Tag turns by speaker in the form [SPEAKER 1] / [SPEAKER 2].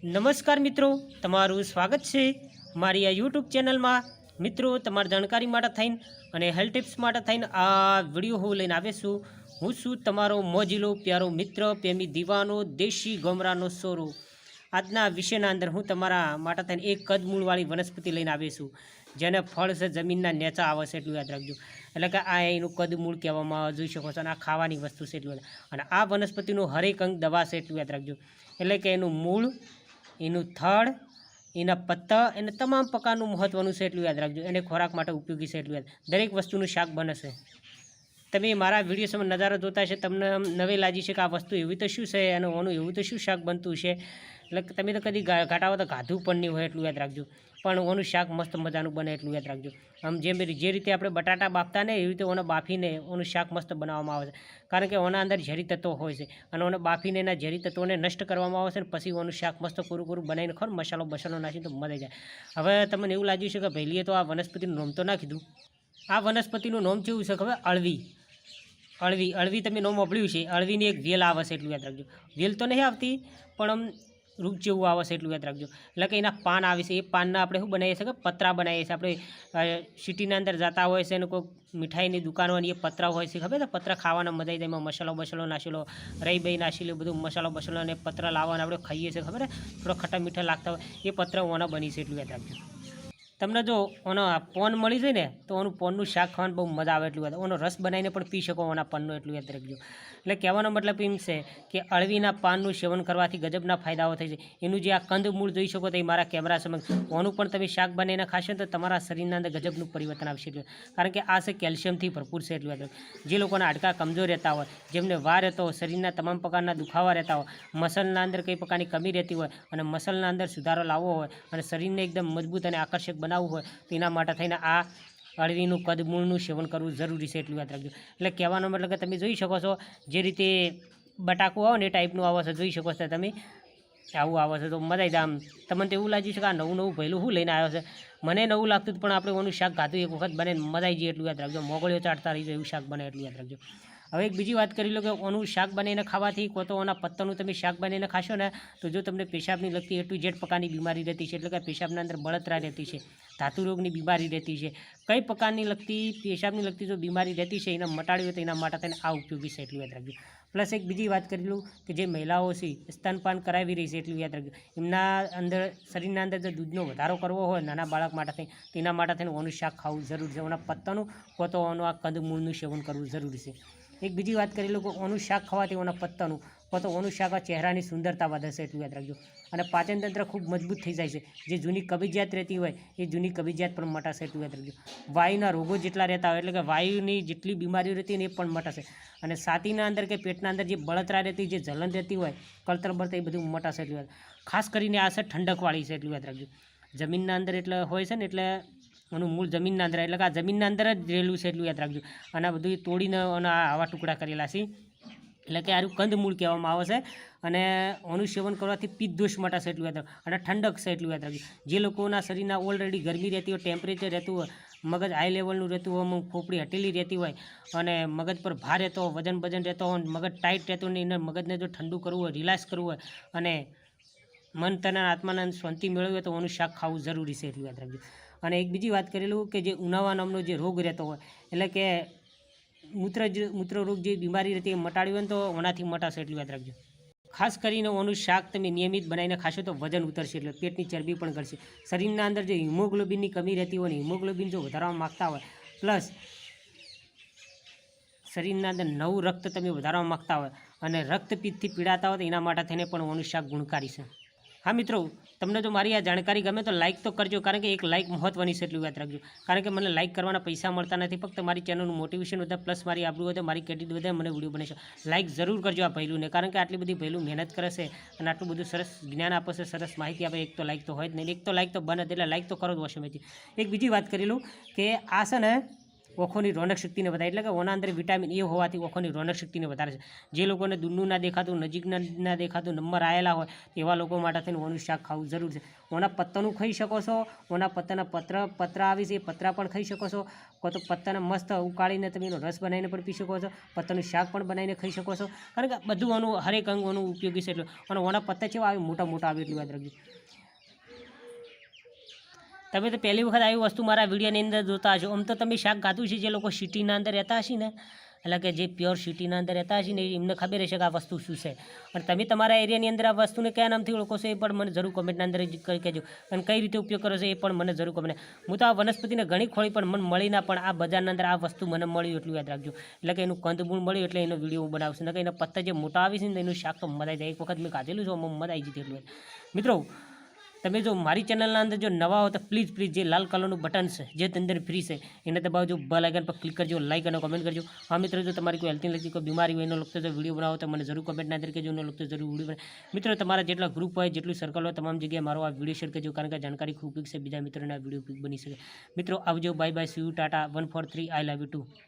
[SPEAKER 1] નમસ્કાર મિત્રો, તમારું સ્વાગત છે મારી આ યુટ્યુબ ચેનલમાં। મિત્રો, તમારી જાણકારી માટે થઈને અને હેલ્થ ટિપ્સ માટે થઈને આ વિડીયો હું લઈને આવે છું। હું છું તમારો મોજીલો પ્યારો મિત્ર, પ્રેમી દીવાનો, દેશી ગોમરાનો સોરો। આજના વિષયના અંદર હું તમારા માટે થઈને એક કદમૂળવાળી વનસ્પતિ લઈને આવે છું, જેને ફળ છે જમીનના નેચા આવે છે, એટલું યાદ રાખજો। એટલે કે આ એનું કદમૂળ કહેવામાં આવે, જોઈ શકો છો, અને આ ખાવાની વસ્તુ છે એટલું। અને આ વનસ્પતિનું હરેક અંગ દવા છે, એટલું યાદ રાખજો। એટલે કે એનું મૂળ, એનું થડ, એના પત્તા, એને તમામ પ્રકારનું મહત્ત્વનું છે, એટલું યાદ રાખજો। એને ખોરાક માટે ઉપયોગી છે, એટલું યાદ। દરેક વસ્તુનું શાક બને છે। તમે મારા વિડીયો સમય નજારો જોતા છે, તમને નવી લાગી છે કે આ વસ્તુ એવી તો શું છે અને ઓનું એવું તો શું શાક બનતું છે। એટલે તમે તો કદી ઘાટાવો તો ગાધું પણ નહીં હોય, એટલું યાદ રાખજો। પણ ઓનું શાક મસ્ત મજાનું બને, એટલું યાદ રાખજો। આમ જે રીતે આપણે બટાટા બાફતા ને, એવી રીતે ઓને બાફીને ઓનું શાક મસ્ત બનાવવામાં આવે છે, કારણ કે ઓના અંદર ઝેરી તત્વો હોય છે, અને ઓને બાફીને એના ઝેરી તત્વોને નષ્ટ કરવામાં આવે છે, અને પછી ઓનું શાક મસ્ત પૂરું બનાવીને ખરો મસાલો નાખીને તો મજા જાય। હવે તમને એવું લાગ્યું છે કે પહેલીએ તો આ વનસ્પતિનું નામ તો નાખી દઉં। આ વનસ્પતિનું નામ કેવું છે ખબર? અળવી તમે નામ સાંભળ્યું છે? અળવીની એક વેલ આવે છે, એટલું યાદ રાખજો। વેલ તો નહીં આવતી, પણ આમ રૂપ જેવું આવે છે, એટલું યાદ રાખજો। એટલે કે એના પાન આવે છે, એ પાનના આપણે શું બનાવીએ છીએ કે પતરા બનાવીએ છીએ। આપણે સિટીના અંદર જતા હોય છે અને કોઈ મીઠાઈની દુકાન હોય ને એ પતરા હોય છે, ખબર છે? પતરા ખાવાના મજા આવી જાય, એમાં મસાલો નાખેલો, રહી નાખેલો, બધું મસાલો અને પતરા લાવવાના આપણે ખાઈએ છીએ, ખબર છે? થોડો ખટ્ટા મીઠા લાગતા હોય, એ પતરા ઓના બની છે, એટલું યાદ રાખજો। તમને જો ઓનો પોન મળી જાય ને, તો ઓનું પોનનું શાક ખાવાની બહુ મજા આવે, એટલું યાદ। ઓનો રસ બનાવીને પણ પી શકો ઓના પાનનો, એટલું યાદ રાખજો। એટલે કહેવાનો મતલબ એમ છે કે અળવીના પાનનું સેવન કરવાથી ગજબના ફાયદાઓ થાય છે। એનું જે આ કંદમૂળ જોઈ શકો તો એ મારા કેમેરા સમક્ષ, ઓનું પણ તમે શાક બનાવીને ખાશો ને તો તમારા શરીરના અંદર ગજબનું પરિવર્તન આવશે, એટલું। કારણ કે આ છે કેલ્શિયમથી ભરપૂર છે, એટલું યાદ રાખજો। જે લોકોના હાડકાં કમજોર રહેતા હોય, જેમને વાર રહેતો હોય, શરીરના તમામ પ્રકારના દુખાવા રહેતા હોય, મસલના અંદર કઈ પ્રકારની કમી રહેતી હોય, અને મસલના અંદર સુધારો લાવવો હોય, અને શરીરને એકદમ મજબૂત અને આકર્ષક બનાવવું હોય, તો એના માટે થઈને આ અળવીનું કદમૂળનું સેવન કરવું જરૂરી છે, એટલું યાદ રાખજો। એટલે કહેવાનો મતલબ કે તમે જોઈ શકો છો, જે રીતે બટાકું આવે ને એ ટાઈપનું આવે છે, જોઈ શકો છો તમે, આવું આવે છે તો મજા આવી જાય। આમ તમને તો એવું લાગ્યું છે કે આ નવું પહેલું શું લઈને આવ્યો છે? મને નવું લાગતું હતું, પણ આપણે ઓનું શાક ખાધું એક વખત બને મજા આવી જાય, એટલું યાદ રાખજો। મોગળીઓ ચાટતા રહી જાય એવું શાક બને, એટલું યાદ રાખજો। હવે એક બીજી વાત કરી લો કે ઓનું શાક બનાવીને ખાવાથી, કો તો ઓના પત્તાનું તમે શાક બનાવીને ખાશો ને, તો જો તમને પેશાબની લગતી A to Z પ્રકારની બીમારી રહેતી છે, એટલે કે પેશાબના અંદર બળતરા રહેતી છે, ધાતુ રોગની બીમારી રહેતી છે, કઈ પ્રકારની લગતી પેશાબની લગતી જો બીમારી રહેતી છે, એને મટાડવી હોય તો એના માટે થઈને આ ઉપયોગી છે, એટલું યાદ રાખજો। પ્લસ એક બીજી વાત કરી લઉં કે જે મહિલાઓ છે સ્તનપાન કરાવી રહી છે, એટલું યાદ રાખજો। એમના અંદર શરીરના અંદર જો દૂધનો વધારો કરવો હોય નાના બાળક માટે થઈને, તેના માટે થઈને ઓનું શાક ખાવું જરૂરી છે, ઓના પત્તાનું કો તો ઓનું આ કંદમૂળનું સેવન કરવું જરૂરી છે। એક બીજી વાત કરી લો કે ઓનું શાક ખાવાથી ઓના પત્તાનું કો તો ઓનું શાક આ ચહેરાની સુંદરતા વધે છે, એટલું યાદ રાખજો। અને પાચન તંત્ર ખૂબ મજબૂત થઈ જાય છે, જે જૂની કબજિયાત રહેતી હોય એ જૂની કબજિયાત પણ મટાશે, એટલું યાદ રાખજો। વાયુના રોગો જેટલા રહેતા હોય, એટલે કે વાયુની જેટલી બીમારીઓ રહેતી હોય એ પણ મટાશે। અને છાતીના અંદર કે પેટના અંદર જે બળતરા રહેતી, જે જલન રહેતી હોય, કળતર બળતર, એ બધું મટાશે, એટલું યાદ। ખાસ કરીને આ છે ઠંડકવાળી છે, એટલું યાદ રાખજો। જમીનના અંદર એટલે હોય છે ને, એટલે એનું મૂળ જમીનના અંદર, એટલે કે આ જમીનના અંદર જ રહેલું છે, એટલું યાદ રાખજો। અને આ બધું તોડીને આવા ટુકડા કરેલા છે, એટલે કે આનું કંદમૂળ કહેવામાં આવે છે। અને ઓનું સેવન કરવાથી પિત્ત દોષ મટાશે, એટલું યાદ રાખજો। અને ઠંડક છે, એટલું યાદ રાખજો। જે લોકોના શરીરના ઓલરેડી ગરમી રહેતી હોય, ટેમ્પરેચર રહેતું હોય, મગજ હાઈ લેવલનું રહેતું હોય, ખોપડી હટેલી રહેતી હોય, અને મગજ પર ભાર રહેતો હોય, વજન રહેતો હોય, મગજ ટાઈટ રહેતું હોય, એને મગજને જો ઠંડુ કરવું હોય, રિલેક્સ કરવું હોય, અને મન તન આત્માને શાંતિ મેળવવી હોય તો ઓનું શાક ખાવું જરૂરી છે, એટલું યાદ રાખજો। અને એક બીજી વાત કરેલું કે જે ઉનાવા નામનો જે રોગ રહેતો હોય, એટલે કે મૂત્ર રોગ જે બીમારી રહેતી એ મટાડવી હોય ને તો ઓનાથી મટાશે, એટલું યાદ રાખજો। ખાસ કરીને ઓનું શાક તમે નિયમિત બનાવીને ખાશો તો વજન ઉતરશે, એટલે પેટની ચરબી પણ ઘટશે। શરીરના અંદર જે હિમોગ્લોબિનની કમી રહેતી હોય ને, હિમોગ્લોબિન જો વધારવા માગતા હોય, પ્લસ શરીરના અંદર નવું રક્ત તમે વધારવા માગતા હોય, અને રક્તપિત્તથી પીડાતા હોય તો એના માટે થઈને પણ ઓનું શાક ગુણકારી છે। હા મિત્રો, તમને જો મારી આ જાણકારી ગમે તો લાઇક તો કરજો, કારણ કે એક લાઇક મહત્ત્વની છે, એટલું યાદ રાખજો। કારણ કે મને લાઇક કરવાના પૈસા મળતા નથી, ફક્ત મારી ચેનલનું મોટિવેશન વધે, પ્લસ મારી આબરૂ વધે, મારી ક્રેડિટ વધે, મને વિડીયો બને છે। લાઇક જરૂર કરજો આ ભૈલુંને, કારણ કે આટલી બધી ભૈલું મહેનત કરે છે અને આટલું બધું સરસ જ્ઞાન આપે છે, સરસ માહિતી આપે, એક તો લાઇક તો હોય જ નહીં, એક તો લાઇક તો બને, એટલે લાઇક તો કરો જ વોશમેથી। એક બીજી વાત કરી લઉં કે આ છે ને ઓખોની રોનક શક્તિને વધારે, એટલે કે ઓના અંદર વિટામિન એ હોવાથી ઓખોની રોનક શક્તિને વધારે છે. જે લોકોને દૂરનું ના દેખાતું, નજીકના ના દેખાતું નંબર આવેલા હોય તેવા લોકો માટે થઈને ઓનું શાક ખાવું જરૂર છે. ઓના પત્તાનું ખાઈ શકો છો, ઓના પત્તાના પતરા આવી છે એ પતરા પણ ખાઈ શકો છો, કો તો પત્તાને મસ્ત ઉકાળીને તમે એનો રસ બનાવીને પણ પી શકો છો, પત્તાનું શાક પણ બનાવીને ખાઈ શકો છો. કારણ કે બધું આનું હરેક અંગ ઓનું ઉપયોગી છે. એટલે અને ઓના પત્તા કેવા આવે, મોટા મોટા આવે, એટલી વાત રાખજો. તમે તો પહેલી વખત આવી વસ્તુ મારા વિડીયોની અંદર જોતા હશો. આમ તો તમે શાક ખાધું છે, જે લોકો સિટીના અંદર રહેતા હશે ને, એટલે કે જે પ્યોર સિટીના અંદર રહેતા હશે ને, એમને ખબર હશે કે આ વસ્તુ શું છે. અને તમે તમારા એરિયાની અંદર આ વસ્તુને કયા નામથી ઓળખો છો એ પણ મને જરૂર કોમેન્ટના અંદર કરી કહેજો. અને કઈ રીતે ઉપયોગ કરો છો એ પણ મને જરૂર કોમેન્ટ. હું તો આ વનસ્પતિને ઘણી ખોળી પણ મને મળી ના, પણ આ બજારના અંદર આ વસ્તુ મને મળી એટલું યાદ રાખજો. એટલે કે એનું કંદમૂળ મળ્યું એટલે એનો વિડીયો હું બનાવશું. ને કે એના પત્તા જે મોટા આવે છે ને એનું શાક તો મજા આવી જાય. એક વખત મેં ખાધેલું છે, મજા આવી જતી એટલું. મિત્રો, તમે જો મારી ચેનલના અંદર જો નવા હો તો પ્લીઝ જે લાલ કલરનું બટન છે, જે અંદર ફ્રી છે, એને દબાવજો, બેલ આઇકન પર ક્લિક કરજો, લાઇક અને કોમેન્ટ કરજો. હા મિત્રો, જો તમારી કોઈ હેલ્થને લગતી કોઈ બીમારી હોય, એનો લગતો જો વિડીયો બનાવો તો મને જરૂર કોમેન્ટના અંદર કહેજો, એનો લગતો જરૂર વિડીયો બનાવો. મિત્રો, તમારા જેટલા ગ્રુપ હોય, જેટલું સર્કલ હોય, તમામ જગ્યાએ મારો આ વિડીયો શેર કરજો, કારણ કે જાણકારી ખૂબ ઉપયોગી છે, બીજા મિત્રોને આ વિડીયો ઉપયોગ બની શકે. મિત્રો આવજો, બાય બાય, સી યુ, ટાટા, 143, આઈ લવ યુ ટુ.